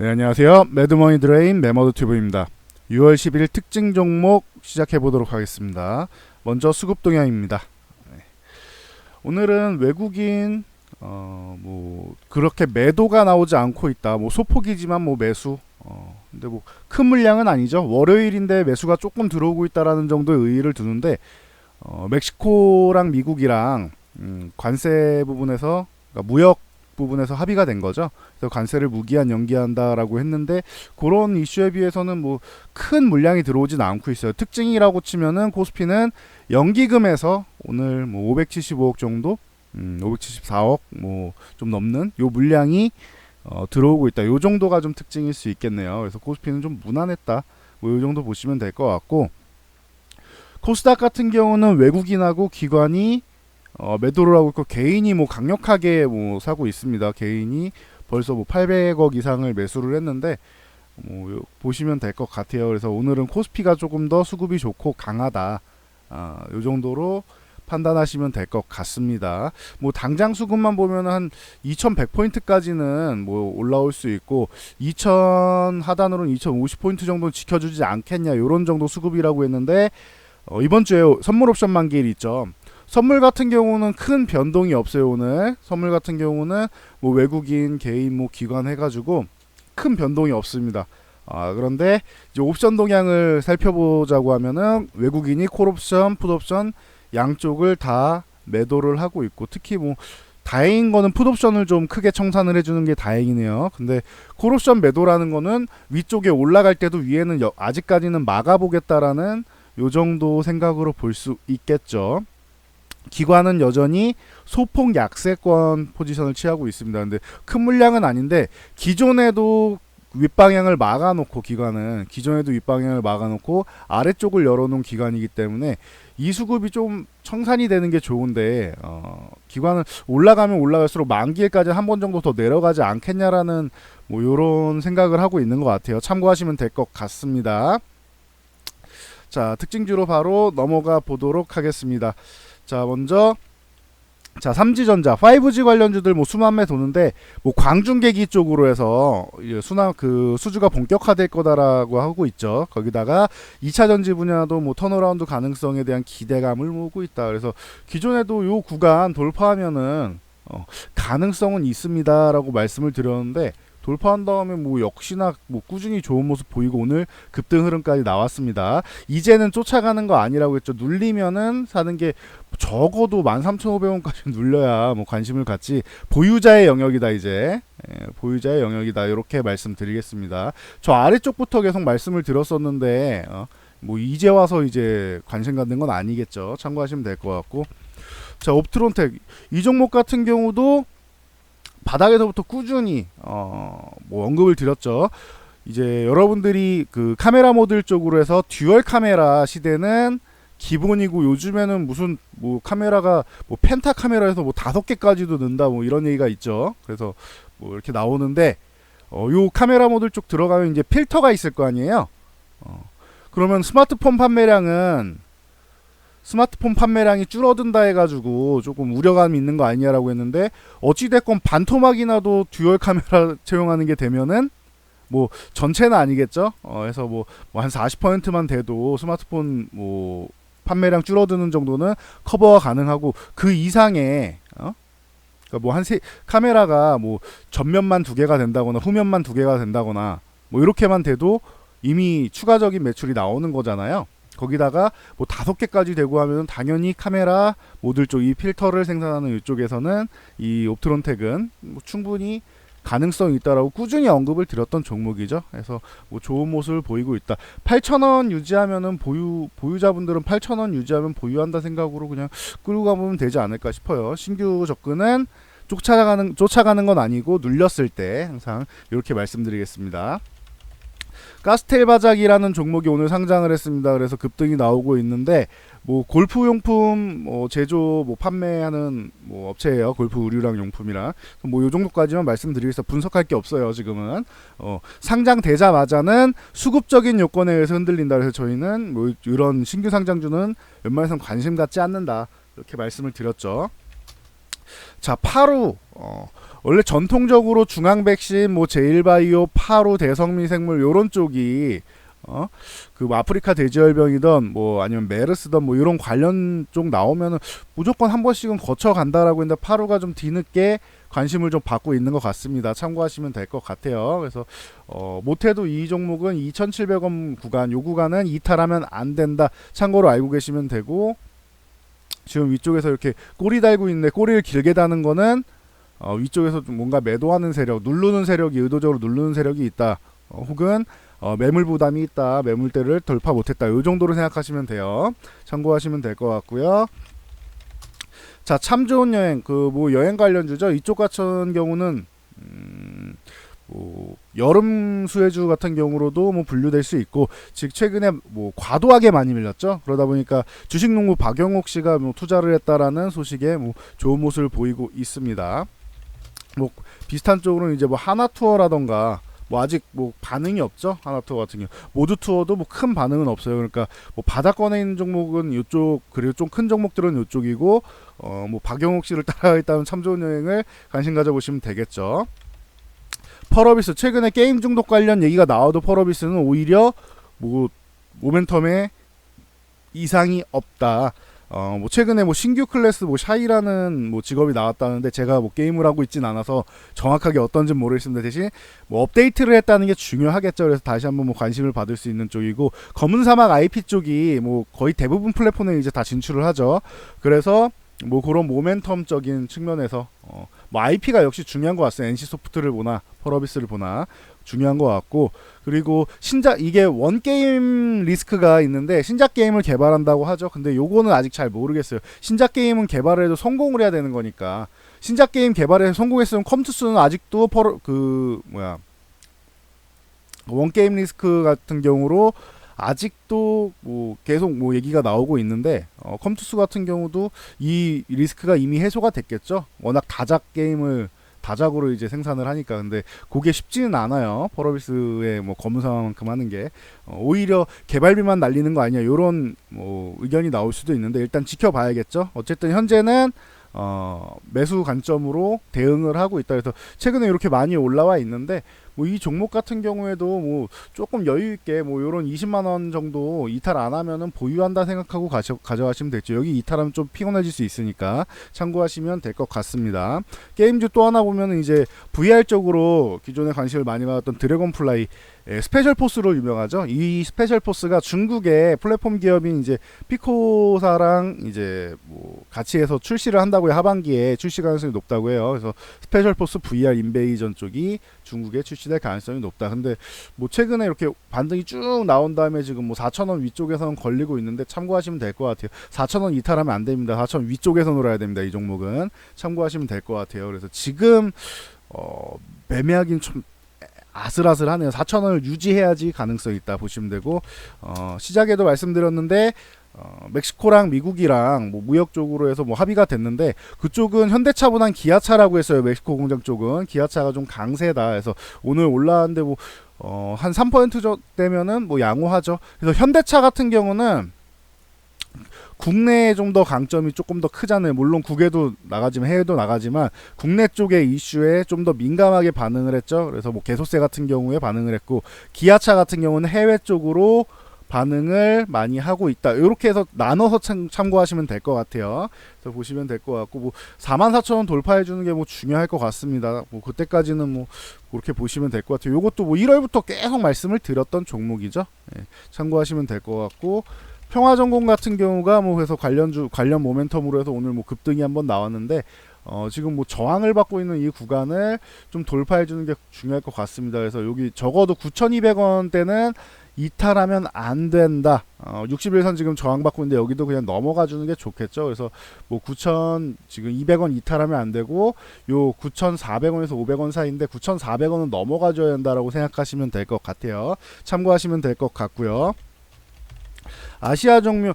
네, 안녕하세요. 매드머니 드레인 매머드튜브입니다. 6월 10일 특징 종목 시작해보도록 하겠습니다. 먼저 수급 동향입니다. 네. 오늘은 외국인 그렇게 매도가 나오지 않고 있다. 소폭이지만 매수. 근데 큰 물량은 아니죠. 월요일인데 매수가 조금 들어오고 있다라는 정도의 의의를 두는데 멕시코랑 미국이랑 관세 부분에서 그러니까 무역 부분에서 합의가 된 거죠. 그래서 관세를 무기한 연기한다라고 했는데 그런 이슈에 비해서는 큰 물량이 들어오진 않고 있어요. 특징이라고 치면은 코스피는 연기금에서 오늘 575억 정도, 574억 좀 넘는 요 물량이 들어오고 있다. 요 정도가 좀 특징일 수 있겠네요. 그래서 코스피는 좀 무난했다. 요 정도 보시면 될 것 같고, 코스닥 같은 경우는 외국인하고 기관이 매도를 하고 있고 개인이 강력하게 사고 있습니다. 개인이 벌써 800억 이상을 매수를 했는데 보시면 될 것 같아요. 그래서 오늘은 코스피가 조금 더 수급이 좋고 강하다. 요 정도로 판단하시면 될 것 같습니다. 당장 수급만 보면 한 2100포인트까지는 올라올 수 있고 2000 하단으로는 2050포인트 정도는 지켜주지 않겠냐 요런 정도 수급이라고 했는데 이번 주에 선물 옵션 만기일 있죠. 선물 같은 경우는 큰 변동이 없어요. 오늘 선물 같은 경우는 외국인, 개인, 기관 해가지고 큰 변동이 없습니다. 그런데 이제 옵션 동향을 살펴보자고 하면은 외국인이 콜옵션, 풋옵션 양쪽을 다 매도를 하고 있고, 특히 다행인 거는 풋옵션을 좀 크게 청산을 해주는 게 다행이네요. 근데 콜옵션 매도라는 거는 위쪽에 올라갈 때도 위에는 아직까지는 막아보겠다라는 요 정도 생각으로 볼 수 있겠죠. 기관은 여전히 소폭 약세권 포지션을 취하고 있습니다. 근데 큰 물량은 아닌데 기존에도 윗방향을 막아놓고 기존에도 윗방향을 막아놓고 아래쪽을 열어놓은 기관이기 때문에 이 수급이 좀 청산이 되는 게 좋은데 기관은 올라가면 올라갈수록 만기일까지 한 번 정도 더 내려가지 않겠냐라는 요런 생각을 하고 있는 것 같아요. 참고하시면 될 것 같습니다. 자, 특징주로 바로 넘어가 보도록 하겠습니다. 자, 먼저 삼지전자 5G 관련주들 수만 매 도는데 광중계기 쪽으로 해서 수주가 본격화될 거다라고 하고 있죠. 거기다가 2차 전지 분야도 턴어라운드 가능성에 대한 기대감을 모으고 있다. 그래서 기존에도 요 구간 돌파하면은 가능성은 있습니다라고 말씀을 드렸는데 돌파한 다음에 역시나 꾸준히 좋은 모습 보이고 오늘 급등 흐름까지 나왔습니다. 이제는 쫓아가는 거 아니라고 했죠. 눌리면은 사는 게 적어도 13,500원까지 눌려야 관심을 갖지. 보유자의 영역이다. 이제 보유자의 영역이다. 이렇게 말씀드리겠습니다. 저 아래쪽부터 계속 말씀을 드렸었는데 이제 와서 이제 관심 갖는 건 아니겠죠. 참고하시면 될 것 같고, 자, 옵트론텍 이 종목 같은 경우도 바닥에서부터 꾸준히 언급을 드렸죠. 이제 여러분들이 그 카메라 모듈 쪽으로 해서 듀얼 카메라 시대는 기본이고, 요즘에는 무슨 카메라가 펜타 카메라에서 5개까지도 넣는다 이런 얘기가 있죠. 그래서 이렇게 나오는데 요 카메라 모듈 쪽 들어가면 이제 필터가 있을 거 아니에요. 그러면 스마트폰 판매량이 줄어든다 해가지고 조금 우려감이 있는 거 아니냐라고 했는데, 어찌됐건 반토막이나도 듀얼 카메라 채용하는 게 되면은 전체는 아니겠죠. 해서 한 40%만 돼도 스마트폰 판매량 줄어드는 정도는 커버가 가능하고, 그 이상의 그러니까 카메라가 전면만 2개가 된다거나 후면만 2개가 된다거나 이렇게만 돼도 이미 추가적인 매출이 나오는 거잖아요. 거기다가 5개까지 되고 하면 당연히 카메라 모듈 쪽 이 필터를 생산하는 이쪽에서는 이 옵트론텍은 충분히 가능성이 있다라고 꾸준히 언급을 드렸던 종목이죠. 그래서 좋은 모습을 보이고 있다. 8,000원 유지하면은 보유자분들은 8,000원 유지하면 보유한다 생각으로 그냥 끌고 가보면 되지 않을까 싶어요. 신규 접근은 쫓아가는 건 아니고 눌렸을 때 항상 이렇게 말씀드리겠습니다. 가스텔 바작이라는 종목이 오늘 상장을 했습니다. 그래서 급등이 나오고 있는데 골프용품 제조 판매하는 업체예요. 골프 의류랑 용품이랑 요 정도까지만 말씀드리겠습니다. 분석할 게 없어요. 지금은 상장되자마자는 수급적인 요건에 의해서 흔들린다. 그래서 저희는 이런 신규 상장주는 웬만해선 관심 갖지 않는다, 이렇게 말씀을 드렸죠. 자, 파루. 원래 전통적으로 중앙백신, 뭐 제일바이오, 파루, 대성미생물 요런 쪽이 그 아프리카 돼지열병이던 뭐 아니면 메르스던 뭐 이런 관련 쪽 나오면은 무조건 한 번씩은 거쳐 간다라고 했는데 파루가 좀 뒤늦게 관심을 좀 받고 있는 것 같습니다. 참고하시면 될 것 같아요. 그래서 못해도 이 종목은 2,700원 구간, 요 구간은 이탈하면 안 된다. 참고로 알고 계시면 되고, 지금 위쪽에서 이렇게 꼬리 달고 있는데 꼬리를 길게 다는 거는 위쪽에서 좀 뭔가 매도하는 세력, 누르는 세력이 의도적으로 누르는 세력이 있다. 혹은 매물 부담이 있다. 매물대를 돌파 못했다. 이 정도로 생각하시면 돼요. 참고하시면 될 것 같고요. 자, 참 좋은 여행, 그 뭐 여행 관련주죠. 이쪽 같은 경우는 뭐 여름 수혜주 같은 경우로도 뭐 분류될 수 있고, 즉 최근에 뭐 과도하게 많이 밀렸죠. 그러다 보니까 주식농부 박영옥 씨가 뭐 투자를 했다라는 소식에 뭐 좋은 모습을 보이고 있습니다. 뭐 비슷한 쪽으로는 이제 뭐 하나투어라던가 뭐 아직 뭐 반응이 없죠. 하나투어 같은 경우 모두투어도 뭐 큰 반응은 없어요. 그러니까 뭐 바닥권에 있는 종목은 이쪽, 그리고 좀 큰 종목들은 이쪽이고, 뭐 박영옥 씨를 따라했다는 참 좋은 여행을 관심 가져보시면 되겠죠. 펄어비스, 최근에 게임 중독 관련 얘기가 나와도 펄어비스는 오히려 뭐 모멘텀에 이상이 없다. 뭐 최근에 뭐 신규 클래스 뭐 샤이라는 뭐 직업이 나왔다는데 제가 뭐 게임을 하고 있진 않아서 정확하게 어떤지 모르겠습니다. 대신 뭐 업데이트를 했다는 게 중요하겠죠. 그래서 다시 한번 뭐 관심을 받을 수 있는 쪽이고, 검은 사막 IP 쪽이 뭐 거의 대부분 플랫폼에 이제 다 진출을 하죠. 그래서 뭐 그런 모멘텀적인 측면에서 뭐 IP가 역시 중요한 것 같아요. NC 소프트를 보나 펄어비스를 보나 중요한 것 같고, 그리고 신작, 이게 원 게임 리스크가 있는데 신작 게임을 개발한다고 하죠. 근데 요거는 아직 잘 모르겠어요. 신작 게임은 개발을 해도 성공을 해야 되는 거니까, 신작 게임 개발에 성공했으면 컴투스는 아직도 원 게임 리스크 같은 경우로 아직도 뭐 계속 뭐 얘기가 나오고 있는데, 컴투스 같은 경우도 이 리스크가 이미 해소가 됐겠죠. 워낙 다작 게임을 다작으로 이제 생산을 하니까. 근데 그게 쉽지는 않아요. 펄어비스의 뭐 검은 상황만큼 하는 게 오히려 개발비만 날리는 거 아니야, 요런 뭐 의견이 나올 수도 있는데, 일단 지켜봐야겠죠. 어쨌든 현재는 매수 관점으로 대응을 하고 있다. 그래서 최근에 이렇게 많이 올라와 있는데, 뭐 이 종목 같은 경우에도 뭐 조금 여유 있게 뭐 요런 20만 원 정도 이탈 안 하면은 보유한다 생각하고 가져가시면 되죠. 여기 이탈하면 좀 피곤해질 수 있으니까 참고하시면 될 것 같습니다. 게임주 또 하나 보면은 이제 VR 쪽으로 기존에 관심을 많이 받았던 드래곤플라이, 스페셜 포스로 유명하죠. 이 스페셜 포스가 중국의 플랫폼 기업인 이제 피코사랑 이제 뭐 같이 해서 출시를 한다고요. 하반기에 출시 가능성이 높다고 해요. 그래서 스페셜 포스 VR 인베이전 쪽이 중국에 출시될 가능성이 높다. 근데 뭐 최근에 이렇게 반등이 쭉 나온 다음에 지금 뭐 4,000원 위쪽에서는 걸리고 있는데 참고하시면 될 것 같아요. 4,000원 이탈하면 안 됩니다. 4,000원 위쪽에서 놀아야 됩니다. 이 종목은 참고하시면 될 것 같아요. 그래서 지금 매매하기는 좀 아슬아슬하네요. 4,000원을 유지해야지 가능성이 있다 보시면 되고, 시작에도 말씀드렸는데 멕시코랑 미국이랑 뭐 무역 쪽으로 해서 뭐 합의가 됐는데, 그쪽은 현대차보단 기아차라고 했어요. 멕시코 공장 쪽은 기아차가 좀 강세다. 그래서 오늘 올라왔는데 뭐 한 3% 되면은 뭐 양호하죠. 그래서 현대차 같은 경우는 국내에 좀 더 강점이 조금 더 크잖아요. 물론 국외도 나가지만, 해외도 나가지만 국내 쪽의 이슈에 좀 더 민감하게 반응을 했죠. 그래서 뭐 개소세 같은 경우에 반응을 했고, 기아차 같은 경우는 해외 쪽으로 반응을 많이 하고 있다. 이렇게 해서 나눠서 참고하시면 될 것 같아요. 그래서 보시면 될 것 같고, 뭐 44,000원 돌파해 주는 게 뭐 중요할 것 같습니다. 뭐 그때까지는 뭐 그렇게 보시면 될 것 같아요. 요것도 뭐 1월부터 계속 말씀을 드렸던 종목이죠. 참고하시면 될 것 같고, 평화전공 같은 경우가 뭐 그래서 관련 모멘텀으로 해서 오늘 뭐 급등이 한번 나왔는데, 지금 뭐 저항을 받고 있는 이 구간을 좀 돌파해 주는 게 중요할 것 같습니다. 그래서 여기 적어도 9,200원대는 이탈하면 안 된다. 60일선 지금 저항받고 있는데 여기도 그냥 넘어가 주는 게 좋겠죠. 그래서 뭐 9,000 지금 200원 이탈하면 안 되고, 요 9,400원에서 500원 사이인데 9,400원은 넘어가 줘야 된다라고 생각하시면 될 것 같아요. 참고하시면 될 것 같고요. 아시아종묘,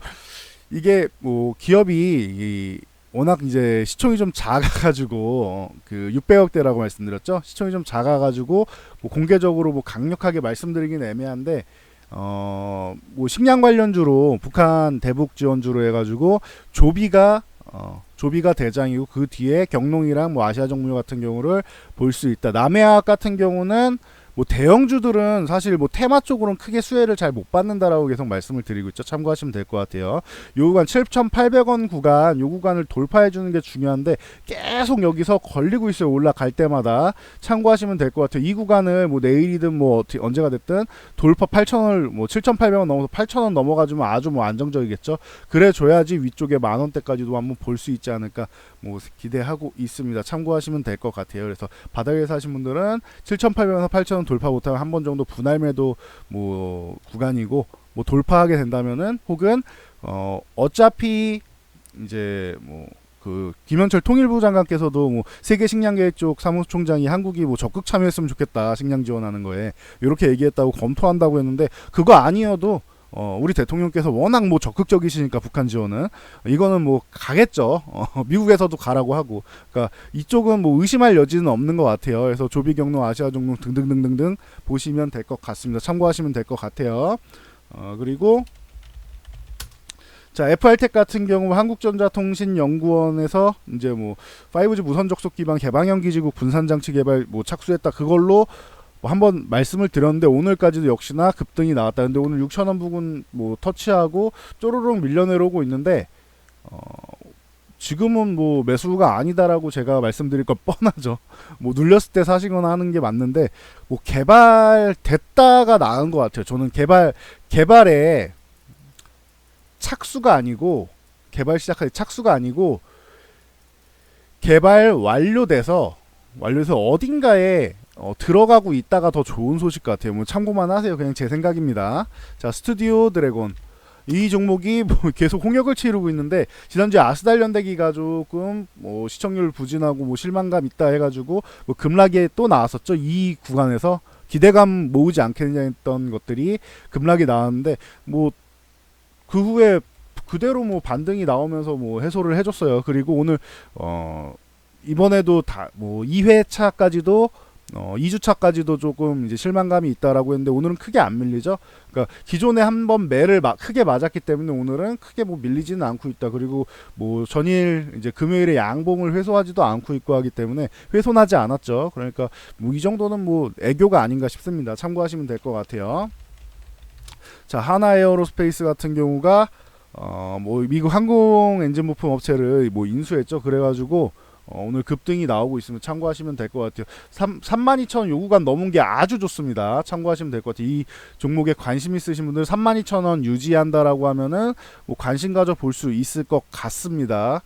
이게 뭐 기업이 워낙 이제 시총이 좀 작아가지고 그 600억대라고 말씀드렸죠. 시총이 좀 작아가지고 뭐 공개적으로 뭐 강력하게 말씀드리긴 애매한데, 뭐 식량 관련주로 북한 대북 지원주로 해가지고 조비가 조비가 대장이고 그 뒤에 경농이랑 뭐 아시아정유 같은 경우를 볼 수 있다. 남해학 같은 경우는 뭐 대형주들은 사실 뭐 테마 쪽으로는 크게 수혜를 잘 못 받는다라고 계속 말씀을 드리고 있죠. 참고하시면 될 것 같아요. 요 구간 7,800원 구간, 요 구간을 돌파해 주는 게 중요한데 계속 여기서 걸리고 있어요. 올라갈 때마다 참고하시면 될 것 같아요. 이 구간을 뭐 내일이든 뭐 언제가 됐든 돌파 8,000원을 뭐 7,800원 넘어서 8,000원 넘어가주면 아주 뭐 안정적이겠죠. 그래 줘야지 위쪽에 만원대까지도 한번 볼 수 있지 않을까 뭐 기대하고 있습니다. 참고하시면 될 것 같아요. 그래서 바닥에서 하신 분들은 7,800원에서 8,000원 돌파 못하면 한 번 정도 분할 매도 뭐 구간이고, 뭐 돌파하게 된다면은 혹은 어차피 이제 뭐 그 김현철 통일부 장관께서도 뭐 세계 식량계획 쪽 사무총장이 한국이 뭐 적극 참여했으면 좋겠다, 식량 지원하는 거에 이렇게 얘기했다고 검토한다고 했는데, 그거 아니어도 우리 대통령께서 워낙 뭐 적극적이시니까 북한 지원은 이거는 뭐 가겠죠. 미국에서도 가라고 하고, 그러니까 이쪽은 뭐 의심할 여지는 없는 것 같아요. 그래서 조비 경로, 아시아 종로 등등등등등 보시면 될 것 같습니다. 참고하시면 될 것 같아요. 그리고 자, FR텍 같은 경우 한국전자통신연구원에서 이제 뭐 5G 무선 접속 기반 개방형 기지국 분산 장치 개발 뭐 착수했다. 그걸로 뭐 한번 말씀을 드렸는데 오늘까지도 역시나 급등이 나왔다. 근데 오늘 6,000원 부근 뭐 터치하고 쪼르륵 밀려 내려오고 있는데 지금은 뭐 매수가 아니다라고 제가 말씀드릴 건 뻔하죠. 뭐 눌렸을 때 사시거나 하는 게 맞는데, 뭐 개발됐다가 나은 것 같아요. 저는 개발에 착수가 아니고, 개발 시작할 때 착수가 아니고 개발 완료돼서 어딘가에 들어가고 있다가 더 좋은 소식 같아요. 뭐 참고만 하세요. 그냥 제 생각입니다. 자, 스튜디오 드래곤 이 종목이 뭐 계속 홍역을 치르고 있는데, 지난주에 아스달연대기가 조금 뭐 시청률 부진하고 뭐 실망감 있다 해가지고 뭐 급락에 또 나왔었죠. 이 구간에서 기대감 모으지 않겠느냐 했던 것들이 급락이 나왔는데, 뭐 그 후에 그대로 뭐 반등이 나오면서 뭐 해소를 해줬어요. 그리고 오늘 이번에도 다 뭐 2회차까지도 2주차까지도 조금 이제 실망감이 있다라고 했는데, 오늘은 크게 안 밀리죠. 그러니까 기존에 한번 매를 크게 맞았기 때문에 오늘은 크게 뭐 밀리지는 않고 있다. 그리고 뭐 전일 이제 금요일에 양봉을 회수하지도 않고 있고 하기 때문에 훼손하지 않았죠. 그러니까 뭐 이 정도는 뭐 애교가 아닌가 싶습니다. 참고하시면 될 것 같아요. 자, 하나에어로스페이스 같은 경우가 뭐 미국 항공 엔진 부품 업체를 뭐 인수했죠. 그래가지고 오늘 급등이 나오고 있으면 참고하시면 될 것 같아요. 32,000원 요 구간 넘은 게 아주 좋습니다. 참고하시면 될 것 같아요. 이 종목에 관심 있으신 분들 32,000원 유지한다라고 하면은 뭐 관심 가져 볼 수 있을 것 같습니다.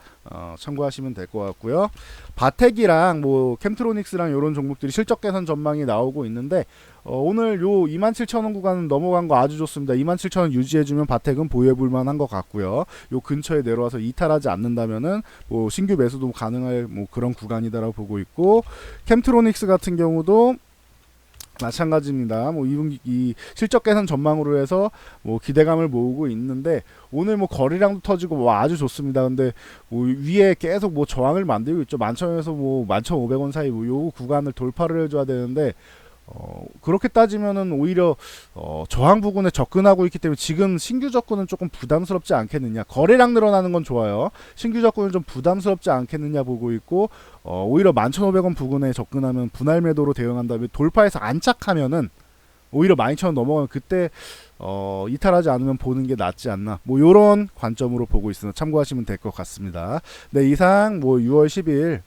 참고하시면 될 것 같고요. 바텍이랑 뭐 캠트로닉스랑 이런 종목들이 실적 개선 전망이 나오고 있는데, 오늘 요 27,000원 구간 넘어간 거 아주 좋습니다. 27,000원 유지해주면 바텍은 보유해볼 만한 것 같고요. 요 근처에 내려와서 이탈하지 않는다면은 뭐 신규 매수도 가능할 뭐 그런 구간이다라고 보고 있고, 캠트로닉스 같은 경우도 마찬가지입니다. 뭐 이 실적 개선 전망으로 해서 뭐 기대감을 모으고 있는데, 오늘 뭐 거래량도 터지고 뭐 아주 좋습니다. 근데 뭐 위에 계속 뭐 저항을 만들고 있죠. 11,000원에서 뭐 11,500원 사이 뭐 요 구간을 돌파를 해줘야 되는데, 그렇게 따지면은 오히려 저항 부근에 접근하고 있기 때문에 지금 신규 접근은 조금 부담스럽지 않겠느냐. 거래량 늘어나는 건 좋아요. 신규 접근은 좀 부담스럽지 않겠느냐 보고 있고, 오히려 11,500원 부근에 접근하면 분할 매도로 대응한 다음에 돌파해서 안착하면은 오히려 12,000원 넘어가면 그때 이탈하지 않으면 보는 게 낫지 않나, 뭐 요런 관점으로 보고 있으면 참고하시면 될 것 같습니다. 네, 이상 뭐 6월 10일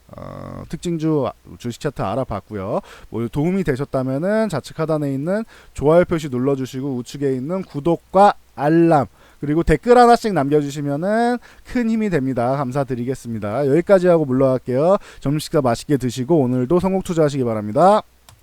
특징주 주식 차트 알아봤고요. 뭐 도움이 되셨다면은 좌측 하단에 있는 좋아요 표시 눌러주시고 우측에 있는 구독과 알람 그리고 댓글 하나씩 남겨주시면은 큰 힘이 됩니다. 감사드리겠습니다. 여기까지 하고 물러갈게요. 점심 식사 맛있게 드시고 오늘도 성공 투자하시기 바랍니다.